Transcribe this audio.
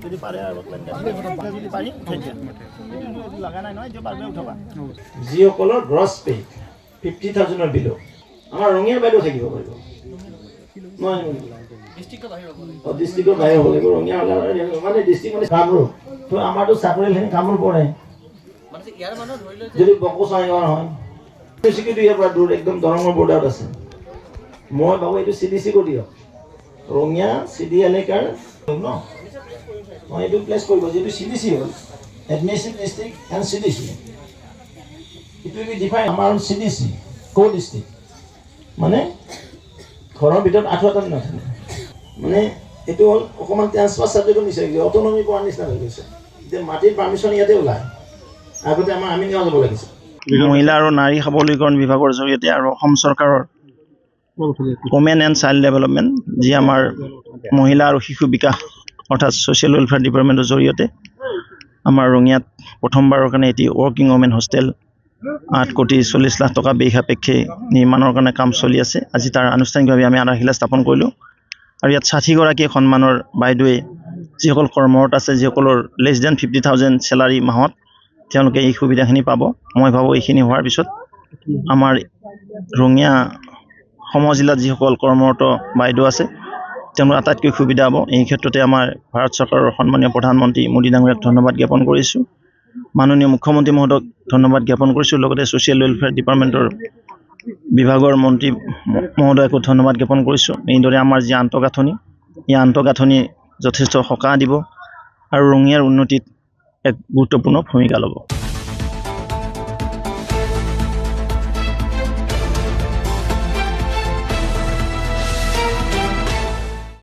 যদি পাৰে আৰু যদি পাৰি লগা নাই নহয় পাৰিলে উঠাবা যিসকলৰ গ্ৰছ পে 50,000 বিলো আমাৰ ৰঙিয়া বাইদেউ থাকিব পাৰিব ডিষ্ট্ৰিক্টৰ বাহিৰ হ'ব লাগিব ৰঙিয়া মানে ডিষ্ট্ৰিক্ট মানে কামৰূপ তো আমাৰতো চাকৰিখিনি কামৰূপ পৰে যদি বকোচাঙৰ হয় চিকিউৰিটি ইয়াৰ পৰা দূৰ একদম দৰঙৰ বৰ্ডাৰত আছে মই ভাবোঁ এইটো CDC কৰি দিয়ক ৰঙিয়া CD এলেকাৰ ন মই এইটো প্লেচ কৰিব যিটো CDC হ'ল administrative district and CDC it will be define আমাৰ CDC ক'ৰ ডিষ্ট্ৰিক্ট মানে ঘৰৰ ভিতৰত আঁঠুৱাটা নাথাকে মানে এইটো হ'ল অকণমান ট্ৰেন্সফাৰ চাবজেক্টৰ নিচিনা অট'নমি পোৱাৰ নিচিনা হৈ গৈছে এতিয়া মাটিৰ পাৰ্মিশ্যন ইয়াতে ওলায় আগতে আমাৰ আমি গাঁও যাব লাগিছে মহিলা আৰু নাৰী সবলীকৰণ বিভাগৰ জৰিয়তে আৰু অসম চৰকাৰৰ ওমেন এণ্ড চাইল্ড ডেভেলপমেণ্ট যি আমাৰ মহিলা আৰু শিশু বিকাশ অৰ্থাৎ ছ'চিয়েল ৱেলফেয়াৰ ডিপাৰ্টমেণ্টৰ জৰিয়তে আমাৰ ৰঙিয়াত প্ৰথমবাৰৰ কাৰণে এটি ৱৰ্কিং ওমেন হোষ্টেল 8,40 লাখ টকা ব্যয় সাপেক্ষে নিৰ্মাণৰ কাৰণে কাম চলি আছে আজি তাৰ আনুষ্ঠানিকভাৱে আমি আধাৰশিলা স্থাপন কৰিলোঁ আৰু ইয়াত 60গৰাকী সন্মানৰ বাইদেৱে যিসকল কৰ্মৰত আছে যিসকলৰ লেছ দেন 50,000 চেলাৰী মাহত তেওঁলোকে এই সুবিধাখিনি পাব মই ভাবোঁ এইখিনি হোৱাৰ পিছত আমাৰ ৰঙিয়া সমজিলাত যিসকল কৰ্মৰত বাইদেউ আছে তেওঁলোকৰ আটাইতকৈ সুবিধা হ'ব এই ক্ষেত্ৰতে আমাৰ ভাৰত চৰকাৰৰ সন্মানীয় প্ৰধানমন্ত্ৰী মোদী ডাঙৰীয়াক ধন্যবাদ জ্ঞাপন কৰিছোঁ মাননীয় মুখ্যমন্ত্ৰী মহোদয়ক ধন্যবাদ জ্ঞাপন কৰিছোঁ লগতে ছ'চিয়েল ৱেলফেয়াৰ ডিপাৰ্টমেণ্টৰ বিভাগৰ মন্ত্ৰী মহোদয়কো ধন্যবাদ জ্ঞাপন কৰিছোঁ এইদৰে আমাৰ যি আন্তঃগাঁথনি এই আন্তঃগাঁথনি যথেষ্ট সকাহ দিব আৰু ৰঙিয়াৰ উন্নতিত এক গুৰুত্বপূৰ্ণ ভূমিকা ল'ব